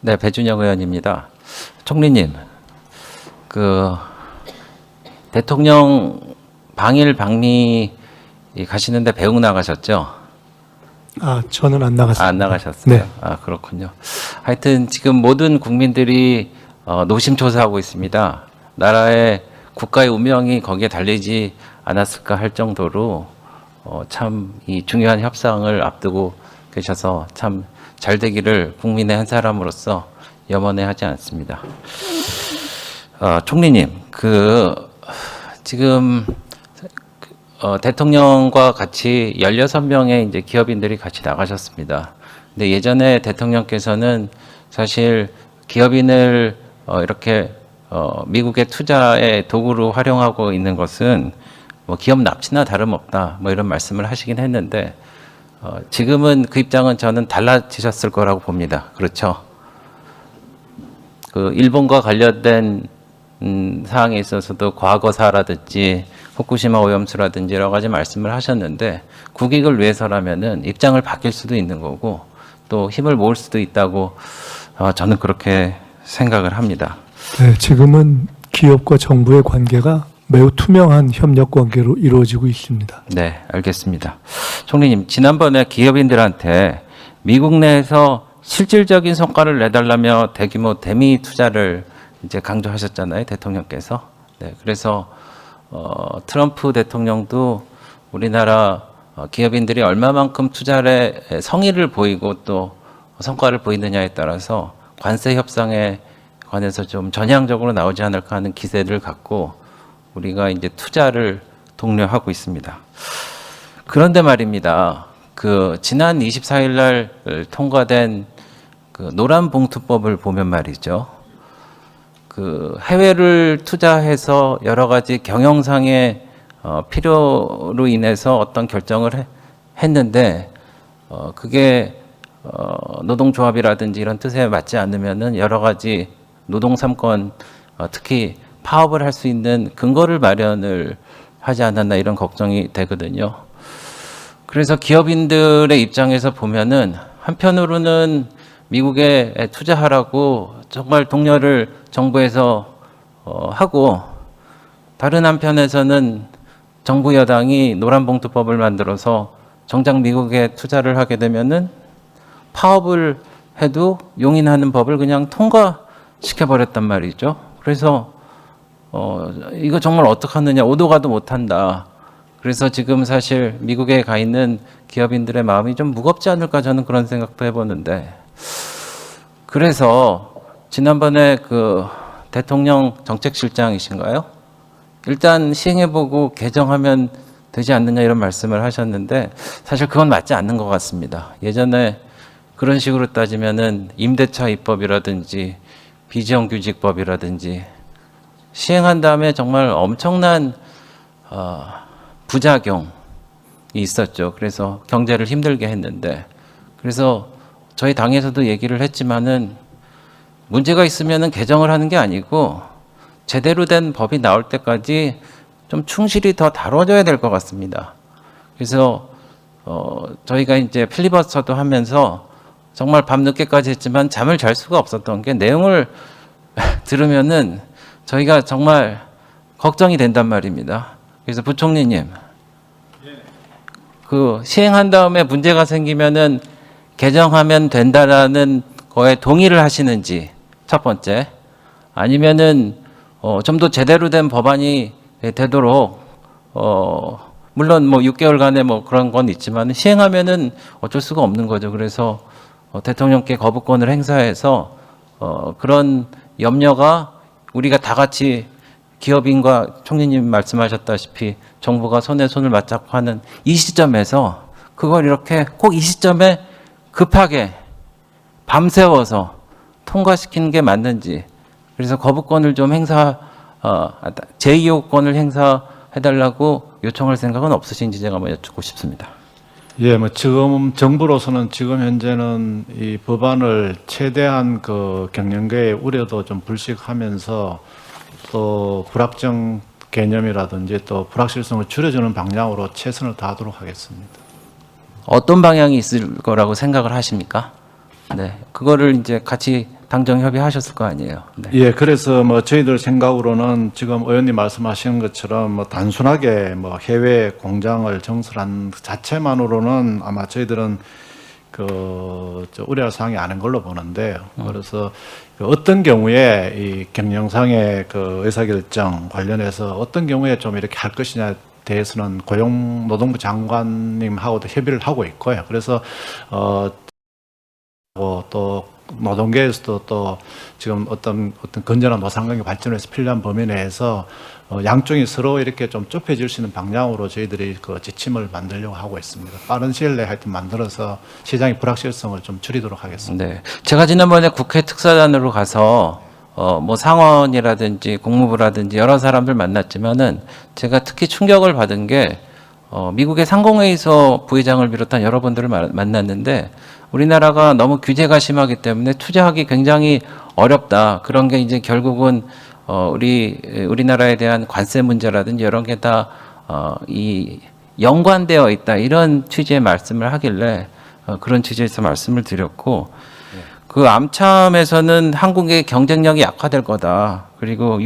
네, 배준영 의원입니다. 총리님, 대통령 방일 방미 가시는데 배웅 나가셨죠? 저는 안 나갔습니다. 안 나가셨어요? 네. 그렇군요. 하여튼 지금 모든 국민들이 노심초사하고 있습니다. 나라의 국가의 운명이 거기에 달리지 않았을까 할 정도로 참 이 중요한 협상을 앞두고 계셔서 참 잘 되기를 국민의 한 사람으로서 염원해하지 않습니다. 총리님, 지금 대통령과 같이 16명의 이제 기업인들이 같이 나가셨습니다. 근데 예전에 대통령께서는 사실 기업인을 이렇게 미국의 투자의 도구로 활용하고 있는 것은 뭐 기업 납치나 다름없다, 뭐 이런 말씀을 하시긴 했는데 지금은 그 입장은 저는 달라지셨을 거라고 봅니다. 그렇죠? 일본과 관련된 사항에 있어서도 과거사라든지 후쿠시마 오염수라든지 여러 가지 말씀을 하셨는데 국익을 위해서라면은 입장을 바뀔 수도 있는 거고 또 힘을 모을 수도 있다고 저는 그렇게 생각을 합니다. 네, 지금은 기업과 정부의 관계가 매우 투명한 협력 관계로 이루어지고 있습니다. 네, 알겠습니다. 총리님, 지난번에 기업인들한테 미국 내에서 실질적인 성과를 내달라며 대규모 대미 투자를 이제 강조하셨잖아요, 대통령께서. 네, 그래서 트럼프 대통령도 우리나라 기업인들이 얼마만큼 투자에 성의를 보이고 또 성과를 보이느냐에 따라서 관세 협상에 관해서 좀 전향적으로 나오지 않을까 하는 기세를 갖고 우리가 이제 투자를 독려하고 있습니다. 그런데 말입니다. 지난 24일 날 통과된 노란봉투법을 보면 말이죠. 해외를 투자해서 여러 가지 경영상의 필요로 인해서 어떤 결정을 했는데 그게 노동조합이라든지 이런 뜻에 맞지 않으면은 여러 가지 노동 3권 특히 파업을 할 수 있는 근거를 마련을 하지 않았나 이런 걱정이 되거든요. 그래서 기업인들의 입장에서 보면은 한편으로는 미국에 투자하라고 정말 독려를 정부에서 하고 다른 한편에서는 정부 여당이 노란봉투법을 만들어서 정작 미국에 투자를 하게 되면은 파업을 해도 용인하는 법을 그냥 통과시켜버렸단 말이죠. 그래서 이거 정말 어떡하느냐, 오도 가도 못한다. 그래서 지금 사실 미국에 가 있는 기업인들의 마음이 좀 무겁지 않을까 저는 그런 생각도 해보는데 그래서 지난번에 대통령 정책실장이신가요? 일단 시행해보고 개정하면 되지 않느냐 이런 말씀을 하셨는데 사실 그건 맞지 않는 것 같습니다. 예전에 그런 식으로 따지면은 임대차 입법이라든지 비정규직법이라든지 시행한 다음에 정말 엄청난 부작용이 있었죠. 그래서 경제를 힘들게 했는데 그래서 저희 당에서도 얘기를 했지만은 문제가 있으면은 개정을 하는 게 아니고 제대로 된 법이 나올 때까지 좀 충실히 더 다뤄줘야 될 것 같습니다. 그래서 저희가 이제 필리버스터도 하면서 정말 밤늦게까지 했지만 잠을 잘 수가 없었던 게 내용을 들으면은 저희가 정말 걱정이 된단 말입니다. 그래서 부총리님, 시행한 다음에 문제가 생기면은 개정하면 된다라는 거에 동의를 하시는지 첫 번째, 아니면은 좀 더 제대로 된 법안이 되도록 물론 뭐 6개월간의 뭐 그런 건 있지만 시행하면은 어쩔 수가 없는 거죠. 그래서 대통령께 거부권을 행사해서 그런 염려가 우리가 다 같이 기업인과 총리님 말씀하셨다시피 정부가 손에 손을 맞잡고 하는 이 시점에서 그걸 이렇게 꼭 이 시점에 급하게 밤새워서 통과시키는 게 맞는지 그래서 거부권을 좀 제2요건을 행사해달라고 요청할 생각은 없으신지 제가 한번 여쭙고 싶습니다. 예, 뭐 지금 정부로서는 지금 현재는 이 법안을 최대한 경영계의 우려도 좀 불식하면서 또 불확정 개념이라든지 또 불확실성을 줄여주는 방향으로 최선을 다하도록 하겠습니다. 어떤 방향이 있을 거라고 생각을 하십니까? 네, 그거를 이제 같이 당정 협의하셨을 거 아니에요. 네. 예, 그래서 뭐 저희들 생각으로는 지금 의원님 말씀하신 것처럼 뭐 단순하게 뭐 해외 공장을 정설한 그 자체만으로는 아마 저희들은 저 우려할 사항이 아닌 걸로 보는데요. 그래서 그 어떤 경우에 이 경영상의 그 의사결정 관련해서 어떤 경우에 좀 이렇게 할 것이냐에 대해서는 고용노동부 장관님하고도 협의를 하고 있고요. 그래서 또 노동계에서도 또 지금 어떤 건전한 노사관계 발전에서 필요한 범위 내에서 양쪽이 서로 이렇게 좀 좁혀질 수 있는 방향으로 저희들이 그 지침을 만들려고 하고 있습니다. 빠른 시일 내에 하여튼 만들어서 시장의 불확실성을 좀 줄이도록 하겠습니다. 네. 제가 지난번에 국회 특사단으로 가서 뭐 상원이라든지 국무부라든지 여러 사람들 만났지만은 제가 특히 충격을 받은 게 미국의 상공회의소 부의장을 비롯한 여러분들을 만났는데 우리나라가 너무 규제가 심하기 때문에 투자하기 굉장히 어렵다. 그런 게 이제 결국은 우리나라에 대한 관세 문제라든지 이런 게 다 이 연관되어 있다. 이런 취지의 말씀을 하길래 그런 취지에서 말씀을 드렸고 그 암참에서는 한국의 경쟁력이 약화될 거다. 그리고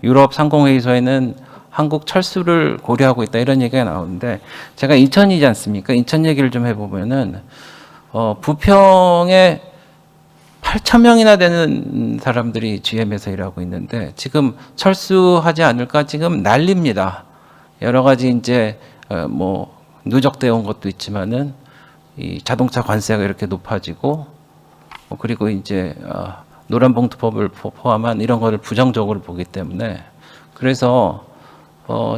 유럽 상공회의소에는 한국 철수를 고려하고 있다. 이런 얘기가 나오는데 제가 인천이지 않습니까? 인천 얘기를 좀 해보면은 부평에 8,000명이나 되는 사람들이 GM에서 일하고 있는데 지금 철수하지 않을까 지금 난립니다. 여러 가지 이제 뭐 누적되어 온 것도 있지만은 이 자동차 관세가 이렇게 높아지고 그리고 이제 노란봉투법을 포함한 이런 거를 부정적으로 보기 때문에 그래서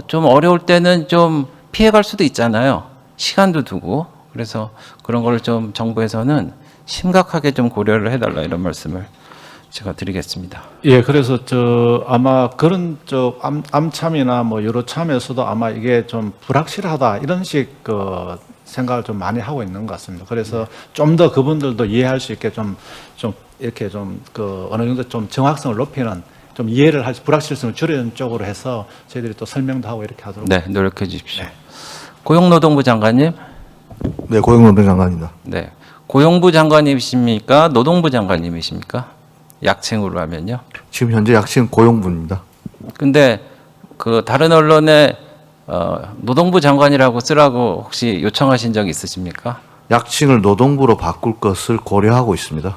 좀 어려울 때는 좀 피해갈 수도 있잖아요. 시간도 두고. 그래서 그런 걸 좀 정부에서는 심각하게 좀 고려를 해달라 이런 말씀을 제가 드리겠습니다. 예, 그래서 아마 그런 암참이나 뭐 여러 참에서도 아마 이게 좀 불확실하다 이런 식 생각을 좀 많이 하고 있는 것 같습니다. 그래서 좀 더 그분들도 이해할 수 있게 좀 이렇게 어느 정도 좀 정확성을 높이는 좀 이해를 할 불확실성을 줄이는 쪽으로 해서 저희들이 또 설명도 하고 이렇게 하도록. 네, 노력해 주십시오. 네. 고용노동부 장관님. 네, 고용노동 장관입니다. 네, 고용부 장관님이십니까? 노동부 장관님이십니까? 약칭으로 하면요. 지금 현재 약칭 고용부입니다. 근데 그 다른 언론에 노동부 장관이라고 쓰라고 혹시 요청하신 적 있으십니까? 약칭을 노동부로 바꿀 것을 고려하고 있습니다.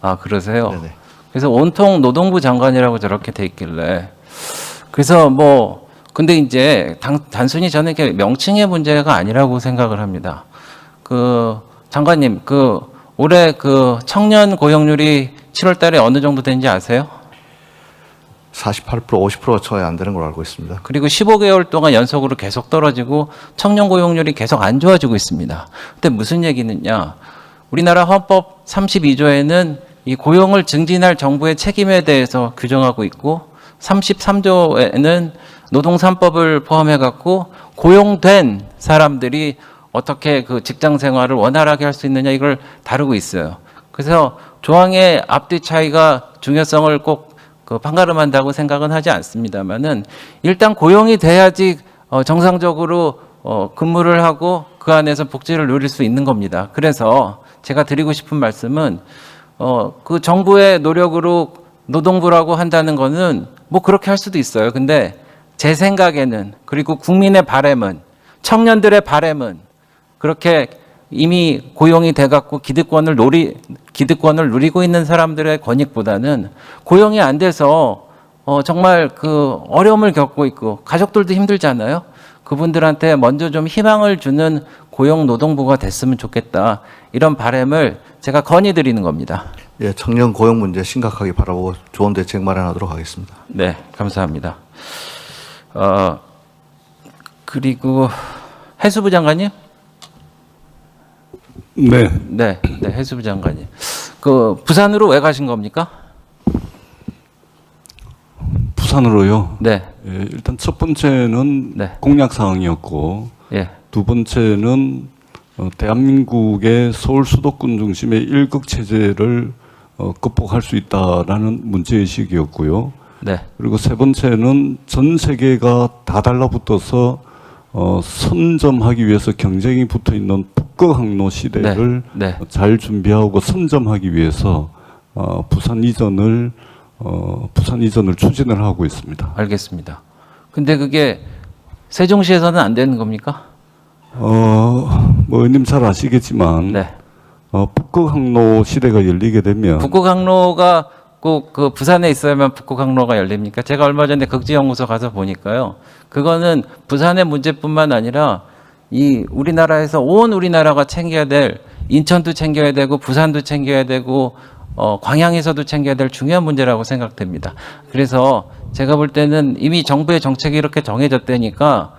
아, 그러세요? 네네. 그래서 온통 노동부 장관이라고 저렇게 돼 있길래 그래서 근데 이제 단순히 저는 이게 명칭의 문제가 아니라고 생각을 합니다. 장관님, 올해 청년 고용률이 7월 달에 어느 정도 되는지 아세요? 48% 50%가 채 안 되는 걸로 알고 있습니다. 그리고 15개월 동안 연속으로 계속 떨어지고 청년 고용률이 계속 안 좋아지고 있습니다. 근데 무슨 얘기느냐? 우리나라 헌법 32조에는 이 고용을 증진할 정부의 책임에 대해서 규정하고 있고 33조에는 노동 3법을 포함해 갖고 고용된 사람들이 어떻게 그 직장 생활을 원활하게 할 수 있느냐 이걸 다루고 있어요. 그래서 조항의 앞뒤 차이가 중요성을 꼭 판가름한다고 생각은 하지 않습니다만은 일단 고용이 돼야지 정상적으로 근무를 하고 그 안에서 복지를 누릴 수 있는 겁니다. 그래서 제가 드리고 싶은 말씀은 그 정부의 노력으로 노동부라고 한다는 거는 뭐 그렇게 할 수도 있어요. 근데 제 생각에는 그리고 국민의 바람은 청년들의 바람은 그렇게 이미 고용이 돼갖고 기득권을 누리고 있는 사람들의 권익보다는 고용이 안 돼서 정말 어려움을 겪고 있고 가족들도 힘들잖아요. 그분들한테 먼저 좀 희망을 주는 고용노동부가 됐으면 좋겠다. 이런 바람을 제가 건의드리는 겁니다. 예, 청년 고용 문제 심각하게 바라보고 좋은 대책 마련하도록 하겠습니다. 네, 감사합니다. 그리고 해수부 장관님? 네. 네, 해수부 장관님. 부산으로 왜 가신 겁니까? 부산으로요. 네. 예, 일단 첫 번째는 네. 공약 사항이었고, 예. 두 번째는 대한민국의 서울 수도권 중심의 일극 체제를 극복할 수 있다라는 문제의식이었고요. 네. 그리고 세 번째는 전 세계가 다 달라붙어서 선점하기 위해서 경쟁이 붙어 있는 북극 항로 시대를 네. 잘 준비하고 선점하기 위해서 부산 이전을 추진을 하고 있습니다. 알겠습니다. 근데 그게 세종시에서는 안 되는 겁니까? 뭐 의원님 잘 아시겠지만 네. 북극 항로 시대가 열리게 되면 북극 항로가 꼭 그 부산에 있어야만 북극 항로가 열립니까? 제가 얼마 전에 극지연구소 가서 보니까요. 그거는 부산의 문제뿐만 아니라 이 우리나라에서 온 우리나라가 챙겨야 될 인천도 챙겨야 되고 부산도 챙겨야 되고 광양에서도 챙겨야 될 중요한 문제라고 생각됩니다. 그래서 제가 볼 때는 이미 정부의 정책이 이렇게 정해졌다니까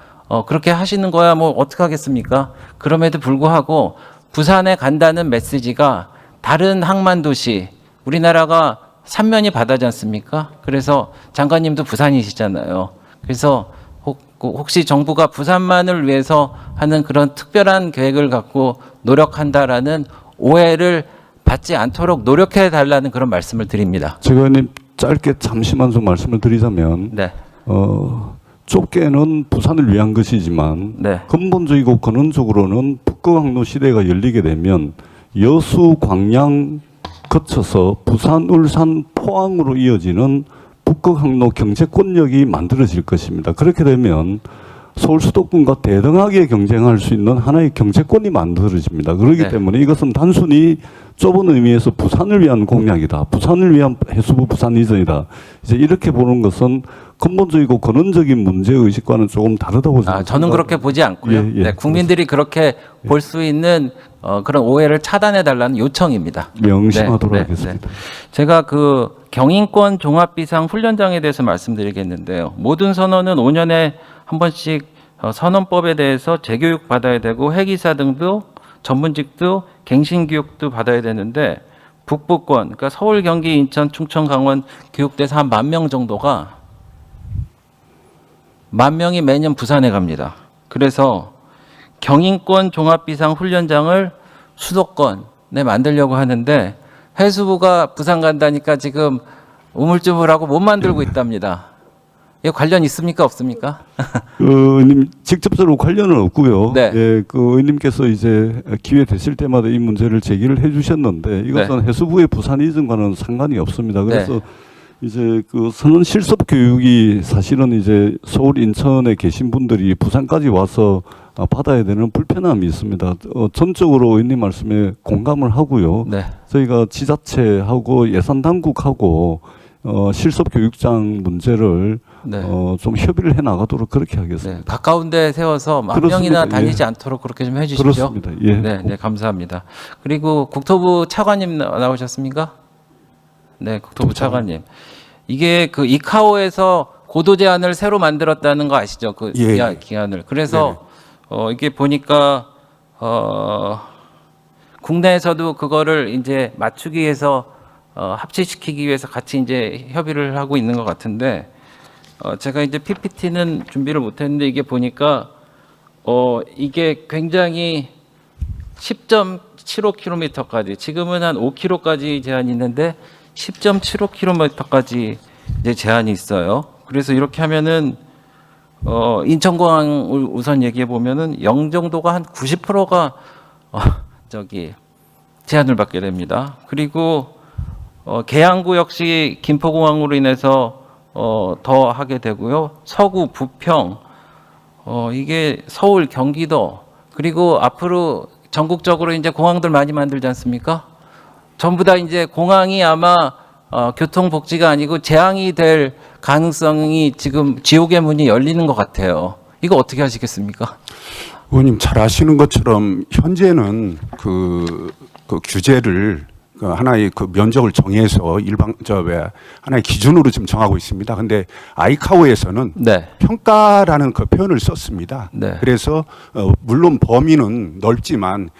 그렇게 하시는 거야 뭐 어떡하겠습니까? 그럼에도 불구하고 부산에 간다는 메시지가 다른 항만 도시 우리나라가 삼면이 바다지 않습니까? 그래서 장관님도 부산이시잖아요. 그래서 혹시 정부가 부산만을 위해서 하는 그런 특별한 계획을 갖고 노력한다라는 오해를 받지 않도록 노력해 달라는 그런 말씀을 드립니다. 제가 의원님 짧게 잠시만 좀 말씀을 드리자면 네. 좁게는 부산을 위한 것이지만 네. 근본적이고 근원적으로는 북극항로 시대가 열리게 되면 여수, 광양 거쳐서 부산, 울산, 포항으로 이어지는 북극항로 경제권력이 만들어질 것입니다. 그렇게 되면 서울 수도권과 대등하게 경쟁할 수 있는 하나의 경제권이 만들어집니다. 그렇기 네. 때문에 이것은 단순히 좁은 의미에서 부산을 위한 공약이다. 부산을 위한 해수부 부산 이전이다. 이제 이렇게 보는 것은 근본적이고 근원적인 문제의식과는 조금 다르다고 생각합니다. 저는 그렇게 보지 않고요. 예, 예. 네, 국민들이 그렇게 볼 수 있는 그런 오해를 차단해 달라는 요청입니다. 명심하도록 네, 네, 하겠습니다. 네. 제가 그 경인권 종합비상 훈련장에 대해서 말씀드리겠는데요. 모든 선원은 5년에 한 번씩 선원법에 대해서 재교육 받아야 되고 회기사 등도 전문직도 갱신교육도 받아야 되는데 북부권, 그러니까 서울, 경기, 인천, 충청, 강원 교육대에서 한 10,000명 정도가 10,000명이 매년 부산에 갑니다. 그래서 경인권 종합비상 훈련장을 수도권에 만들려고 하는데 해수부가 부산 간다니까 지금 우물쭈물하고 못 만들고 있답니다. 이거 관련 있습니까 없습니까? 의원님 직접적으로 관련은 없고요. 네. 예, 그 의원님께서 이제 기회 되실 때마다 이 문제를 제기를 해주셨는데 이것은 네. 해수부의 부산 이전과는 상관이 없습니다. 그래서 이제 그 선언 실습 교육이 사실은 이제 서울 인천에 계신 분들이 부산까지 와서 받아야 되는 불편함이 있습니다. 전적으로 의원님 말씀에 공감을 하고요. 네. 저희가 지자체하고 예산 당국하고 실습 교육장 문제를 네. 좀 협의를 해 나가도록 그렇게 하겠습니다. 네. 가까운 데 세워서 10,000명이나 그렇습니다. 다니지 예. 않도록 그렇게 좀 해주십시오. 그렇습니다. 예. 네, 네, 감사합니다. 그리고 국토부 차관님 나오셨습니까? 네, 국토부 차관님. 이게 그 이카오에서 고도 제한을 새로 만들었다는 거 아시죠? 그 예. 기한을. 그래서 이게 보니까 국내에서도 그거를 이제 맞추기 위해서 합치시키기 위해서 같이 이제 협의를 하고 있는 것 같은데 제가 이제 PPT는 준비를 못했는데 이게 보니까 이게 굉장히 10.75km까지 지금은 한 5km까지 제한이 있는데 10.75km까지 이제 제한이 있어요. 그래서 이렇게 하면은 인천공항을 우선 얘기해 보면은 영종도가 한 90%가 저기 제한을 받게 됩니다. 그리고 계양구 역시 김포공항으로 인해서 더 하게 되고요. 서구, 부평, 이게 서울, 경기도 그리고 앞으로 전국적으로 이제 공항들 많이 만들지 않습니까? 전부 다 이제 공항이 아마 교통복지가 아니고 재앙이 될 가능성이 지금 지옥의 문이 열리는 것 같아요. 이거 어떻게 하시겠습니까? 의원님 잘 아시는 것처럼 현재는 그 규제를 하나의 그 면적을 정해서 하나의 기준으로 지금 정하고 있습니다. 근데 아이카오에서는 네. 평가라는 그 표현을 썼습니다. 네. 그래서 물론 범위는 넓지만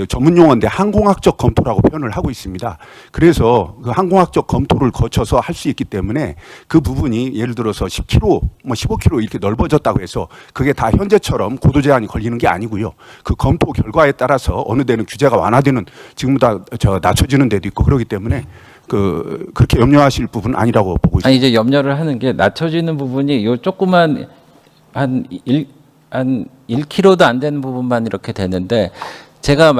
전문 용어인데 항공학적 검토라고 표현을 하고 있습니다. 그래서 그 항공학적 검토를 거쳐서 할 수 있기 때문에 그 부분이 예를 들어서 10km, 뭐 15km 이렇게 넓어졌다고 해서 그게 다 현재처럼 고도 제한이 걸리는 게 아니고요. 그 검토 결과에 따라서 어느 데는 규제가 완화되는 지금보다 낮춰지는 데도 있고 그렇기 때문에 그렇게 염려하실 부분은 아니라고 보고 있습니다. 아니 이제 염려를 하는 게 낮춰지는 부분이 요 조그만 한 1km도 안 되는 부분만 이렇게 되는데 제가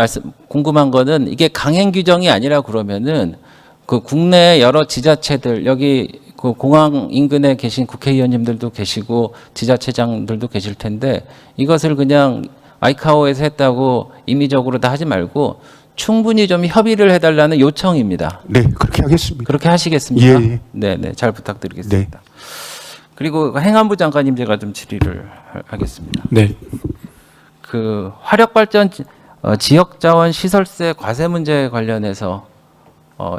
궁금한 거는 이게 강행 규정이 아니라 그러면은 그 국내 여러 지자체들 여기 그 공항 인근에 계신 국회의원님들도 계시고 지자체장들도 계실 텐데 이것을 그냥 아이카오에서 했다고 임의적으로 다 하지 말고 충분히 좀 협의를 해달라는 요청입니다. 네, 그렇게 하겠습니다. 그렇게 하시겠습니까? 예, 예. 네, 네, 잘 부탁드리겠습니다. 그리고 행안부 장관님 제가 좀 질의를 하겠습니다. 네. 그 화력발전 지역자원 시설세 과세 문제 관련해서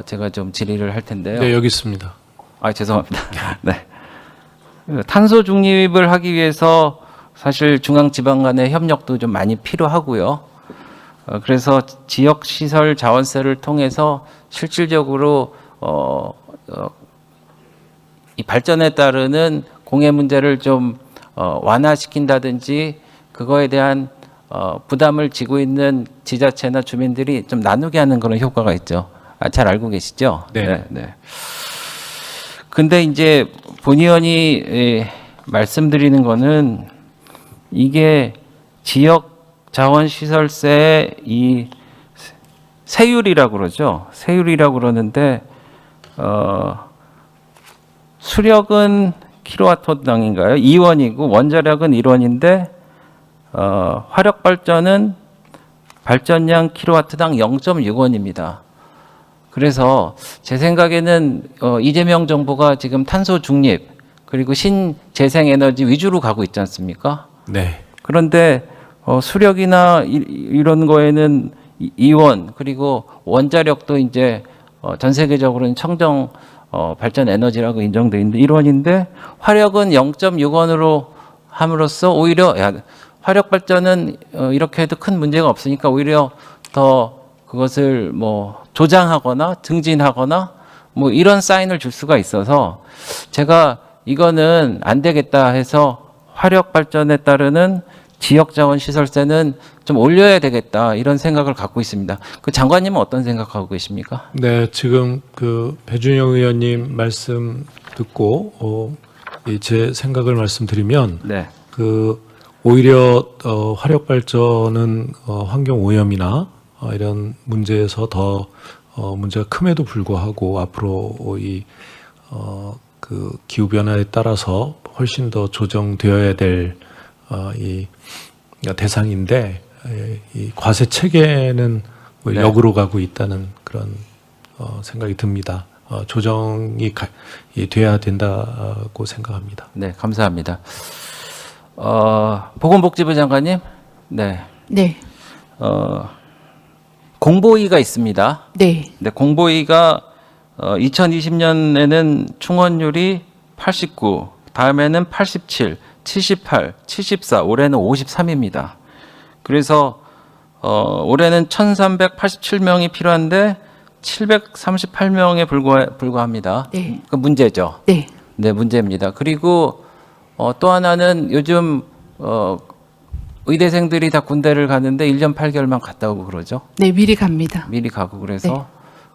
제가 좀 질의를 할 텐데요. 네, 여기 있습니다. 아, 죄송합니다. 네. 그 탄소 중립을 하기 위해서 사실 중앙 지방 간의 협력도 좀 많이 필요하고요. 그래서 지역 시설 자원세를 통해서 실질적으로 이 발전에 따르는 공해 문제를 좀 완화시킨다든지 그거에 대한 부담을 지고 있는 지자체나 주민들이 좀 나누게 하는 그런 효과가 있죠. 잘 알고 계시죠? 네. 네. 근데 이제 본 의원이 말씀드리는 거는 이게 지역 자원시설세의 이 세율이라고 그러죠. 세율이라고 그러는데 수력은 킬로와트당인가요? 2원이고 원자력은 1원인데 화력 발전은 발전량 킬로와트당 0.6원입니다. 그래서 제 생각에는 이재명 정부가 지금 탄소 중립 그리고 신재생 에너지 위주로 가고 있지 않습니까? 네. 그런데 수력이나 이런 거에는 2원 그리고 원자력도 이제 전 세계적으로는 청정 발전 에너지라고 인정돼 있는데 1원인데 화력은 0.6원으로 함으로써 오히려 화력 발전은 이렇게 해도 큰 문제가 없으니까 오히려 더 그것을 뭐 조장하거나 증진하거나 뭐 이런 사인을 줄 수가 있어서 제가 이거는 안 되겠다 해서 화력 발전에 따르는 지역자원 시설세는 좀 올려야 되겠다 이런 생각을 갖고 있습니다. 그 장관님은 어떤 생각하고 계십니까? 네, 지금 그 배준영 의원님 말씀 듣고 제 생각을 말씀드리면 네. 그 오히려 화력 발전은 환경 오염이나 이런 문제에서 더 문제가 큼에도 불구하고 앞으로 그 기후 변화에 따라서 훨씬 더 조정되어야 될 이 대상인데 이 과세 체계는 네. 역으로 가고 있다는 그런 생각이 듭니다. 조정이 돼야 된다고 생각합니다. 네, 감사합니다. 보건복지부 장관님, 네, 네, 공보위가 있습니다. 네, 네, 공보위가 2020년에는 충원율이 89, 다음에는 87, 78, 74, 올해는 53입니다. 그래서 올해는 1,387명이 필요한데 738명에 불과합니다. 네. 그 문제죠. 네, 네, 문제입니다. 그리고 또 하나는 요즘 의대생들이 다 군대를 가는데 1년 8개월만 갔다 오고 그러죠. 네, 미리 갑니다. 미리 가고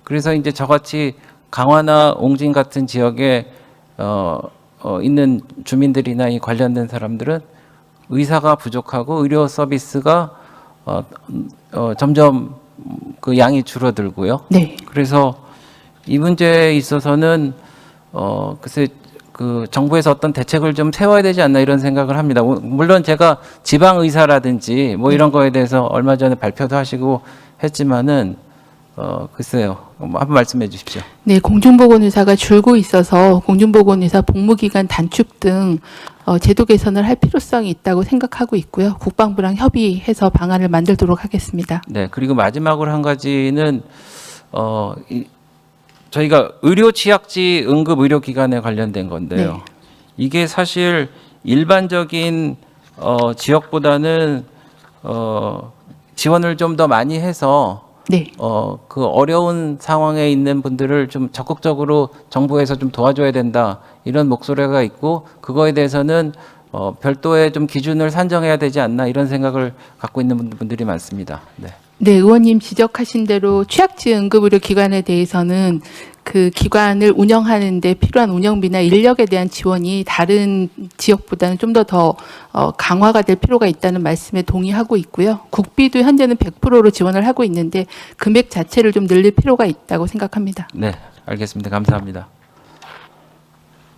그래서 이제 저같이 강화나 옹진 같은 지역에 있는 주민들이나 이 관련된 사람들은 의사가 부족하고 의료 서비스가 점점 그 양이 줄어들고요. 네, 그래서 이 문제에 있어서는 글쎄 그 정부에서 어떤 대책을 좀 세워야 되지 않나 이런 생각을 합니다. 물론 제가 지방 의사라든지 뭐 이런 거에 대해서 얼마 전에 발표도 하시고 했지만은 글쎄요. 한번 말씀해 주십시오. 네, 공중보건의사가 줄고 있어서 공중보건의사 복무기간 단축 등 제도 개선을 할 필요성이 있다고 생각하고 있고요. 국방부랑 협의해서 방안을 만들도록 하겠습니다. 네, 그리고 마지막으로 한 가지는 저희가 의료 취약지 응급 의료기관에 관련된 건데요. 네. 이게 사실 일반적인 지역보다는 지원을 좀 더 많이 해서 네, 그 어려운 상황에 있는 분들을 좀 적극적으로 정부에서 좀 도와줘야 된다 이런 목소리가 있고 그거에 대해서는 별도의 좀 기준을 산정해야 되지 않나 이런 생각을 갖고 있는 분들이 많습니다. 네. 네, 의원님 지적하신 대로 취약지 응급의료기관에 대해서는 그 기관을 운영하는 데 필요한 운영비나 인력에 대한 지원이 다른 지역보다는 좀 더 강화가 될 필요가 있다는 말씀에 동의하고 있고요. 국비도 현재는 100%로 지원을 하고 있는데 금액 자체를 좀 늘릴 필요가 있다고 생각합니다. 네, 알겠습니다. 감사합니다.